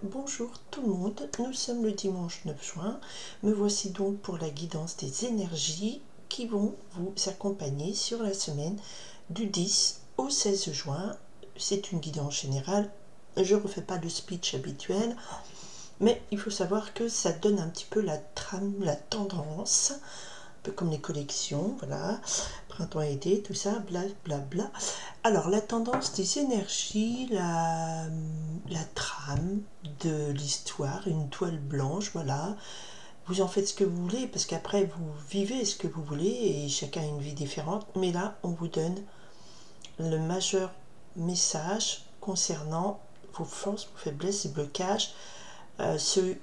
Bonjour tout le monde, nous sommes le dimanche 9 juin. Me voici donc pour la guidance des énergies qui vont vous accompagner sur la semaine du 10 au 16 juin. C'est une guidance générale, je ne refais pas le speech habituel, mais il faut savoir que ça donne un petit peu la trame, la tendance, un peu comme les collections, voilà, printemps et été, tout ça, blablabla. Alors, la tendance des énergies, la trame de l'histoire, une toile blanche, voilà. Vous en faites ce que vous voulez, parce qu'après, vous vivez ce que vous voulez, et chacun a une vie différente. Mais là, on vous donne le majeur message concernant vos forces, vos faiblesses et blocages, ce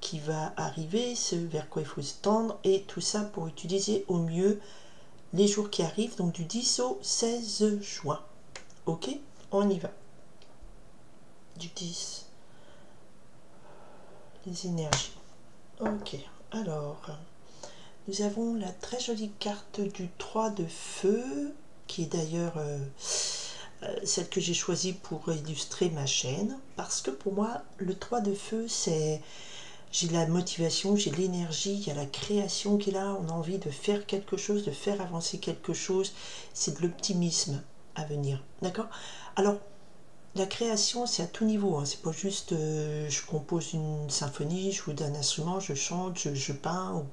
qui va arriver, ce vers quoi il faut se tendre, et tout ça pour utiliser au mieux les jours qui arrivent, donc du 10 au 16 juin. Ok, on y va. Du 10, les énergies. Ok, alors, nous avons la très jolie carte du 3 de feu, qui est d'ailleurs celle que j'ai choisie pour illustrer ma chaîne, parce que pour moi, le 3 de feu, c'est... J'ai la motivation, j'ai l'énergie, il y a la création qui est là, on a envie de faire quelque chose, de faire avancer quelque chose, c'est de l'optimisme à venir, d'accord? Alors, la création, c'est à tout niveau, hein. C'est pas juste je compose une symphonie, je joue d'un instrument, je chante, je peins. Ou...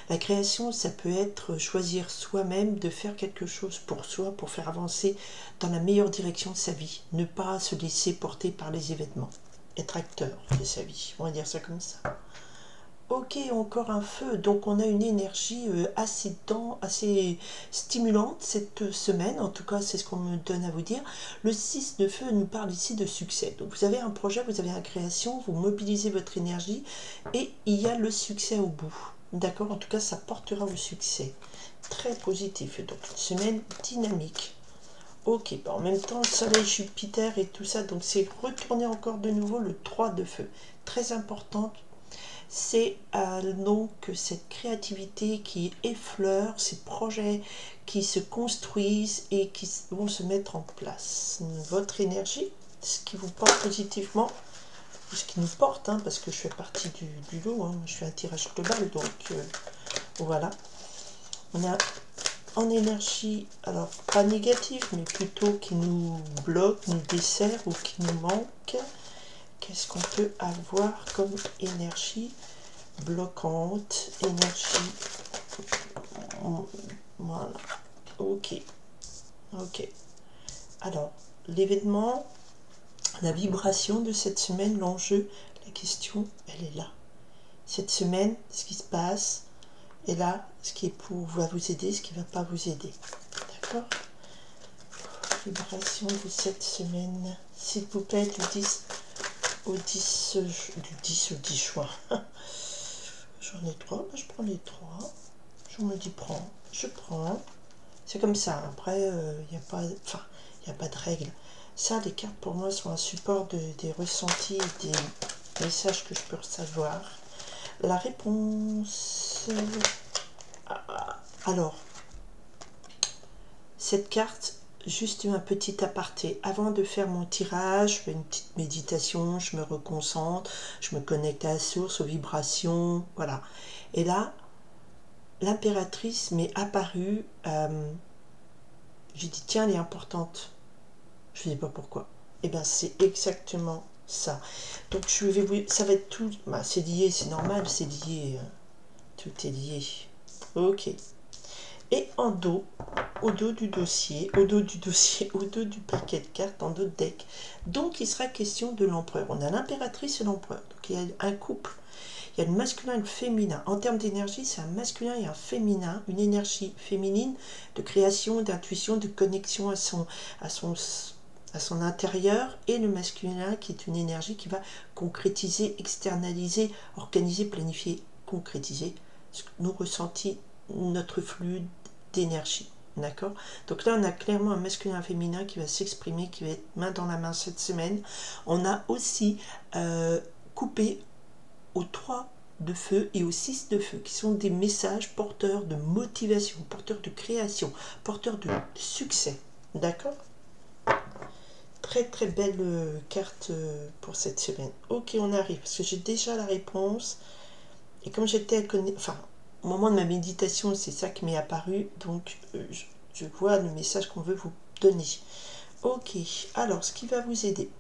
La création, ça peut être choisir soi-même de faire quelque chose pour soi, pour faire avancer dans la meilleure direction de sa vie. Ne pas se laisser porter par les événements. Être acteur de sa vie, on va dire ça comme ça. Ok, encore un feu, donc on a une énergie assez stimulante cette semaine, en tout cas c'est ce qu'on me donne à vous dire. Le 6 de feu nous parle ici de succès, donc vous avez un projet, vous avez une création, vous mobilisez votre énergie et il y a le succès au bout, d'accord? En tout cas ça portera au succès, très positif, donc une semaine dynamique. Ok, bah en même temps, le soleil, Jupiter et tout ça, donc c'est retourner encore de nouveau le 3 de feu, très importante. C'est donc cette créativité qui effleure, ces projets qui se construisent et qui vont se mettre en place. Votre énergie, ce qui vous porte positivement, ce qui nous porte, hein, parce que je fais partie du lot, hein, je fais un tirage global, donc voilà. On a en énergie, alors pas négative, mais plutôt qui nous bloque, nous dessert ou qui nous manque. Qu'est-ce qu'on peut avoir comme énergie bloquante, énergie, voilà, ok, alors, l'événement, la vibration de cette semaine, l'enjeu, la question, elle est là. Cette semaine, ce qui se passe, est là, ce qui est va vous aider, ce qui ne va pas vous aider, d'accord? Vibration de cette semaine, s'il vous plaît, du 10 au 10 juin. J'en ai 3, je prends les 3. Je me dis prends, je prends. C'est comme ça. Après, il n'y a pas, enfin, il n'y a pas de règle. Ça, les cartes pour moi sont un support des ressentis, des messages que je peux recevoir. La réponse. Alors, cette carte, juste un petit aparté. Avant de faire mon tirage, je fais une petite méditation, je me reconcentre, je me connecte à la source, aux vibrations, voilà. Et là, l'impératrice m'est apparue. J'ai dit tiens, elle est importante. Je ne sais pas pourquoi. Et bien c'est exactement ça. Donc je vais vous, ça va être tout. Bah, c'est lié, c'est normal, c'est lié. Tout est lié. Ok. Et en dos, au dos du dossier, au dos du paquet de cartes, en dos de deck. Donc il sera question de l'empereur. On a l'impératrice et l'empereur. Donc il y a un couple. Il y a le masculin et le féminin. En termes d'énergie, c'est un masculin et un féminin, une énergie féminine de création, d'intuition, de connexion à son intérieur, et le masculin qui est une énergie qui va concrétiser, externaliser, organiser, planifier, concrétiser nos ressentis, notre flux d'énergie. D'accord? Donc là, on a clairement un masculin et un féminin qui va s'exprimer, qui va être main dans la main cette semaine. On a aussi coupé aux 3 de feu et aux 6 de feu, qui sont des messages porteurs de motivation, porteurs de création, porteurs de succès. D'accord? très très belle carte pour cette semaine. Ok, on arrive, parce que j'ai déjà la réponse. Et comme j'étais enfin, au moment de ma méditation, c'est ça qui m'est apparu. Donc, je vois le message qu'on veut vous donner. Ok, alors, ce qui va vous aider.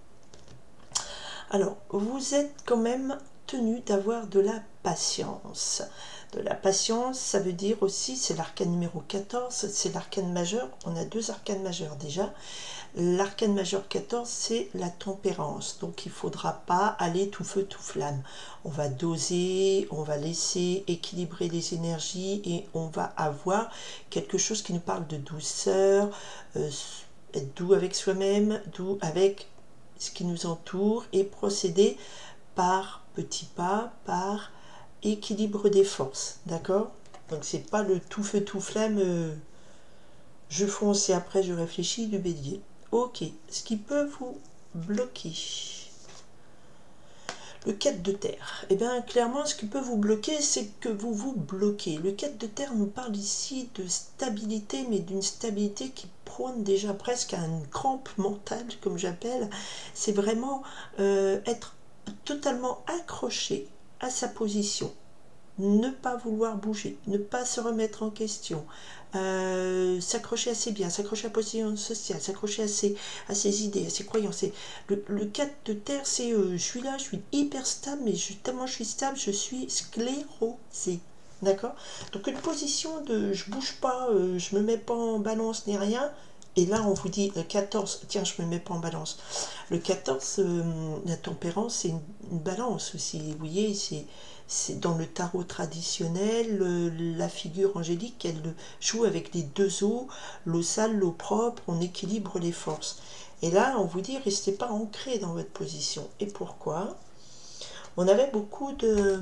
Alors, vous êtes quand même tenu d'avoir de la patience. De la patience, ça veut dire aussi, c'est l'arcane numéro 14, c'est l'arcane majeur. On a 2 arcanes majeurs déjà. L'arcane majeur 14, c'est la tempérance. Donc, il ne faudra pas aller tout feu, tout flamme. On va doser, on va laisser équilibrer les énergies et on va avoir quelque chose qui nous parle de douceur, être doux avec soi-même, doux avec ce qui nous entoure et procéder par petits pas, par équilibre des forces, d'accord? Donc c'est pas le tout feu tout flamme, je fonce et après je réfléchis du bélier. Ok, ce qui peut vous bloquer. Le 4 de terre. Eh bien, clairement, ce qui peut vous bloquer, c'est que vous vous bloquez. Le 4 de terre nous parle ici de stabilité, mais d'une stabilité qui prône déjà presque à une crampe mentale, comme j'appelle. C'est vraiment être totalement accroché à sa position. Ne pas vouloir bouger, ne pas se remettre en question, s'accrocher à ses biens, s'accrocher à la position sociale, s'accrocher à ses idées, à ses croyances. Le 4 de terre, c'est je suis là, je suis hyper stable, mais tellement je suis stable, je suis sclérosé. D'accord? Donc une position de je bouge pas, je me mets pas en balance ni rien. Et là, on vous dit 14, tiens, je me mets pas en balance. Le 14, la tempérance, c'est une balance aussi. Vous voyez, c'est dans le tarot traditionnel, la figure angélique, elle joue avec les 2 eaux, l'eau sale, l'eau propre, on équilibre les forces. Et là, on vous dit, restez pas ancré dans votre position. Et pourquoi? On avait beaucoup de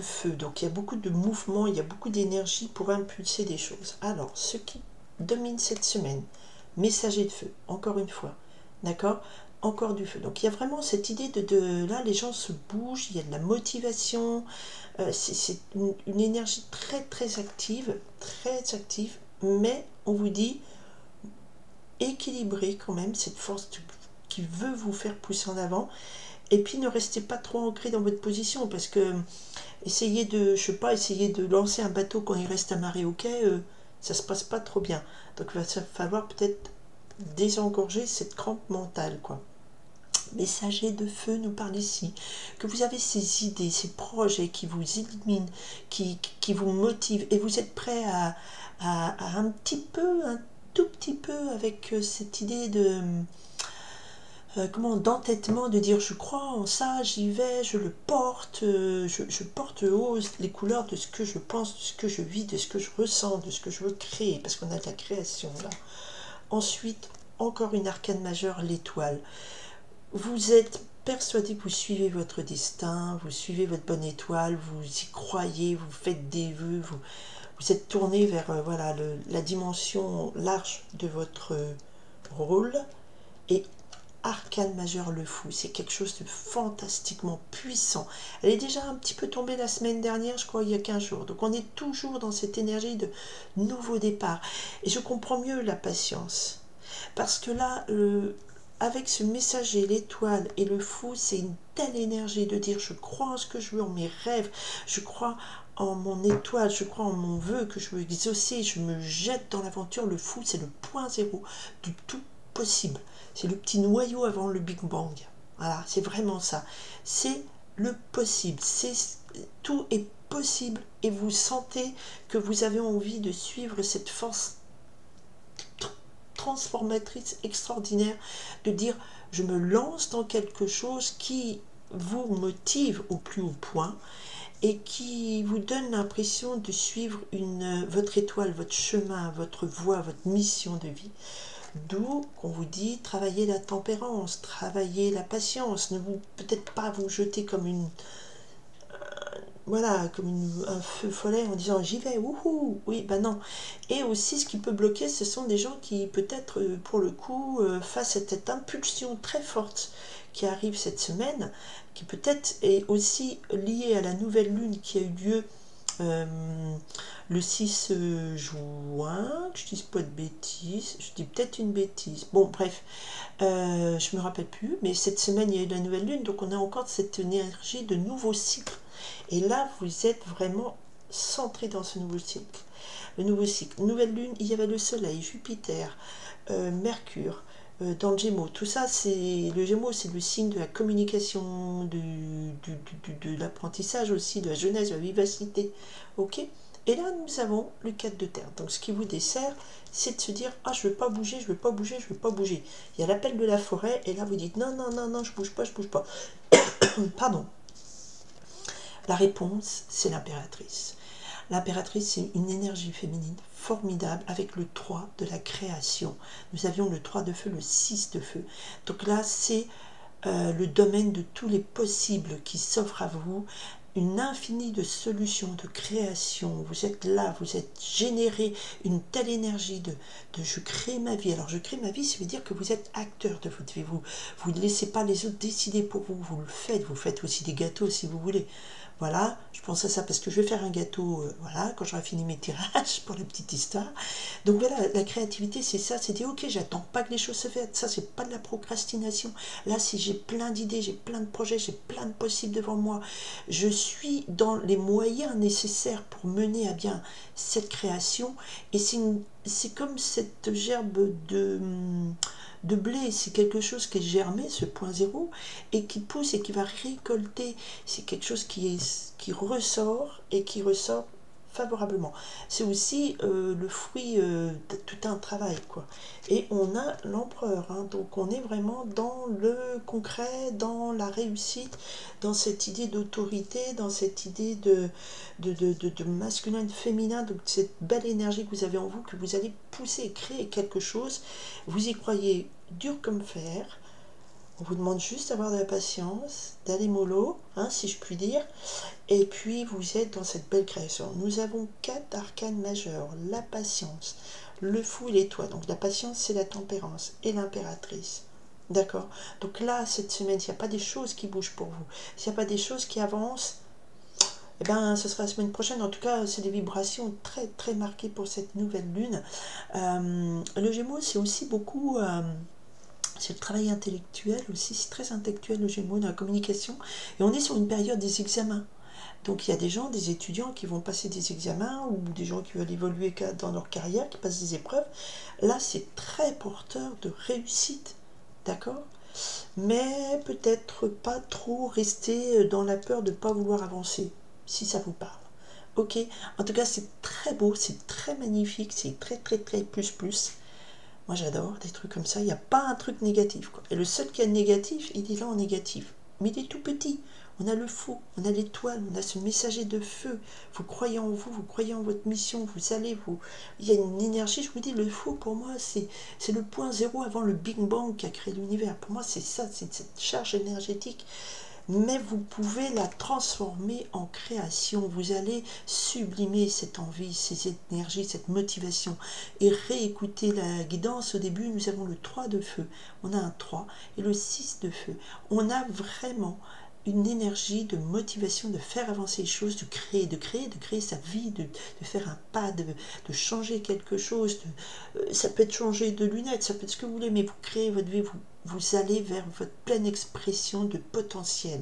feu, donc il y a beaucoup de mouvements, il y a beaucoup d'énergie pour impulser des choses. Alors, ce qui domine cette semaine, messager de feu, encore une fois, d'accord? Encore du feu. Donc il y a vraiment cette idée là, les gens se bougent, il y a de la motivation, c'est une énergie très très active, mais on vous dit équilibrez quand même cette force qui veut vous faire pousser en avant. Et puis ne restez pas trop ancré dans votre position, parce que essayez de, je sais pas, essayer de lancer un bateau quand il reste amarré au quai, ça se passe pas trop bien. Donc il va falloir peut-être désengorger cette crampe mentale, quoi. Messager de feu nous parle ici, que vous avez ces idées, ces projets qui vous illuminent, qui vous motivent, et vous êtes prêt à un petit peu, un tout petit peu, avec cette idée de d'entêtement, de dire je crois en ça, j'y vais, je le porte, je porte haut les couleurs de ce que je pense, de ce que je vis, de ce que je ressens, de ce que je veux créer, parce qu'on a de la création là. Ensuite, encore une arcane majeure, l'étoile. Vous êtes persuadé que vous suivez votre destin, vous suivez votre bonne étoile, vous y croyez, vous faites des vœux, vous êtes tourné vers voilà, la dimension large de votre rôle. Et arcane majeur, le fou, c'est quelque chose de fantastiquement puissant. Elle est déjà un petit peu tombée la semaine dernière, je crois, il y a 15 jours. Donc on est toujours dans cette énergie de nouveau départ. Et je comprends mieux la patience. Parce que là, avec ce messager, l'étoile et le fou, c'est une telle énergie de dire je crois en ce que je veux, en mes rêves, je crois en mon étoile, je crois en mon vœu que je veux exaucer, je me jette dans l'aventure. Le fou, c'est le point zéro du tout possible. C'est le petit noyau avant le Big Bang. Voilà, c'est vraiment ça. C'est le possible. Tout est possible et vous sentez que vous avez envie de suivre cette force transformatrice extraordinaire, de dire je me lance dans quelque chose qui vous motive au plus haut point et qui vous donne l'impression de suivre votre étoile, votre chemin, votre voie, votre mission de vie. D'où qu'on vous dit travaillez la tempérance, travaillez la patience, ne vous peut-être pas vous jeter comme voilà, comme un feu follet en disant j'y vais, wouhou, oui, ben non. Et aussi, ce qui peut bloquer, ce sont des gens qui, peut-être, pour le coup, face à cette impulsion très forte qui arrive cette semaine, qui peut-être est aussi liée à la nouvelle lune qui a eu lieu le 6 juin, que je dise pas de bêtises, je dis peut-être une bêtise, bon bref, je me rappelle plus, mais cette semaine il y a eu la nouvelle lune, donc on a encore cette énergie de nouveau cycle, et là vous êtes vraiment centré dans ce nouveau cycle. Le nouveau cycle, nouvelle lune, il y avait le soleil, Jupiter, Mercure, dans le Gémeaux. Tout ça, c'est le Gémeaux, c'est le signe de la communication, de l'apprentissage aussi, de la jeunesse, de la vivacité. Ok. Et là, nous avons le 4 de terre. Donc, ce qui vous dessert, c'est de se dire, ah, je ne veux pas bouger, je ne veux pas bouger, je ne veux pas bouger. Il y a l'appel de la forêt, et là, vous dites, non, non, non, non, je bouge pas, je bouge pas. Pardon. La réponse, c'est l'impératrice. L'impératrice, c'est une énergie féminine formidable avec le 3 de la création. Nous avions le 3 de feu, le 6 de feu. Donc là, c'est le domaine de tous les possibles qui s'offrent à vous, une infinie de solutions, de création. Vous êtes là, vous êtes généré une telle énergie de je crée ma vie. Alors je crée ma vie, ça veut dire que vous êtes acteur de votre vie. Vous ne laissez pas les autres décider pour vous, vous le faites. Vous faites aussi des gâteaux si vous voulez. Voilà, je pense à ça parce que je vais faire un gâteau, voilà, quand j'aurai fini mes tirages pour la petite histoire. Donc voilà, la créativité, c'est ça, c'est dire, ok, j'attends pas que les choses se fassent, ça, c'est pas de la procrastination. Là, si j'ai plein d'idées, j'ai plein de projets, j'ai plein de possibles devant moi, je suis dans les moyens nécessaires pour mener à bien cette création, et c'est comme cette gerbe de blé, c'est quelque chose qui est germé, ce point zéro, et qui pousse et qui va récolter. C'est quelque chose qui ressort et qui ressort favorablement. C'est aussi le fruit de tout un travail, quoi. Et on a l'empereur, hein, donc on est vraiment dans le concret, dans la réussite, dans cette idée d'autorité, dans cette idée de masculin, de féminin, donc cette belle énergie que vous avez en vous, que vous allez pousser et créer quelque chose. Vous y croyez dur comme fer. On vous demande juste d'avoir de la patience, d'aller mollo, hein, si je puis dire, et puis vous êtes dans cette belle création. Nous avons 4 arcanes majeurs, la patience, le fou et l'étoile. Donc la patience, c'est la tempérance et l'impératrice. D'accord. Donc là, cette semaine, s'il n'y a pas des choses qui bougent pour vous, s'il n'y a pas des choses qui avancent, eh ben, ce sera la semaine prochaine. En tout cas, c'est des vibrations très très marquées pour cette nouvelle lune. Le Gémeaux, c'est aussi beaucoup... c'est le travail intellectuel aussi, c'est très intellectuel le Gémeaux dans la communication. Et on est sur une période des examens. Donc il y a des gens, des étudiants qui vont passer des examens ou des gens qui veulent évoluer dans leur carrière, qui passent des épreuves. Là, c'est très porteur de réussite, d'accord? Mais peut-être pas trop rester dans la peur de ne pas vouloir avancer, si ça vous parle. Ok, en tout cas, c'est très beau, c'est très magnifique, c'est très très très plus plus. Moi j'adore des trucs comme ça, il n'y a pas un truc négatif, quoi. Et le seul qui est négatif, il est là en négatif. Mais il est tout petit. On a le feu, on a l'étoile, on a ce messager de feu. Vous croyez en vous, vous croyez en votre mission, vous allez, vous... Il y a une énergie, je vous dis, le feu pour moi, c'est le point zéro avant le Big Bang qui a créé l'univers. Pour moi, c'est ça, c'est cette charge énergétique. Mais vous pouvez la transformer en création. Vous allez sublimer cette envie, cette énergie, cette motivation et réécouter la guidance. Au début, nous avons le 3 de feu, on a un 3 et le 6 de feu. On a vraiment une énergie de motivation, de faire avancer les choses, de créer sa vie, de faire un pas, de changer quelque chose. Ça peut être changer de lunettes, ça peut être ce que vous voulez, mais vous créez votre vie, vous allez vers votre pleine expression de potentiel.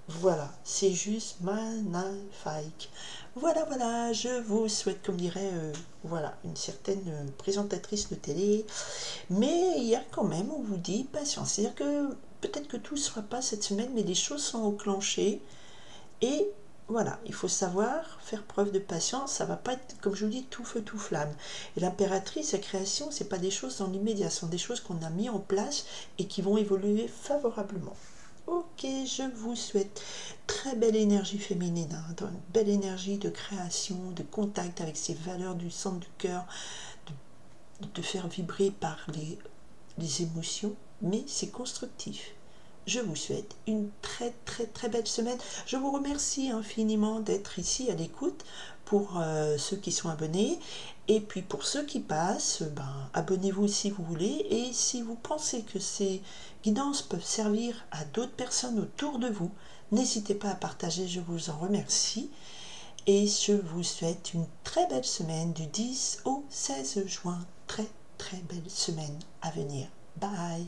Voilà, c'est juste magnifique. Voilà, voilà, je vous souhaite, comme dirait, voilà, une certaine présentatrice de télé. Mais il y a quand même, on vous dit, patience. C'est-à-dire que peut-être que tout ne sera pas cette semaine, mais des choses sont enclenchées. Et voilà, il faut savoir faire preuve de patience. Ça ne va pas être, comme je vous dis, tout feu, tout flamme. Et l'impératrice, la création, ce n'est pas des choses dans l'immédiat. Ce sont des choses qu'on a mis en place et qui vont évoluer favorablement. Ok, je vous souhaite très belle énergie féminine, hein, une belle énergie de création, de contact avec ces valeurs du centre du cœur, de faire vibrer par les émotions, mais c'est constructif. Je vous souhaite une très très très belle semaine. Je vous remercie infiniment d'être ici à l'écoute pour ceux qui sont abonnés. Et puis pour ceux qui passent, abonnez-vous si vous voulez. Et si vous pensez que ces guidances peuvent servir à d'autres personnes autour de vous, n'hésitez pas à partager, je vous en remercie. et je vous souhaite une très belle semaine du 10 au 16 juin. Très belle semaine à venir. Bye.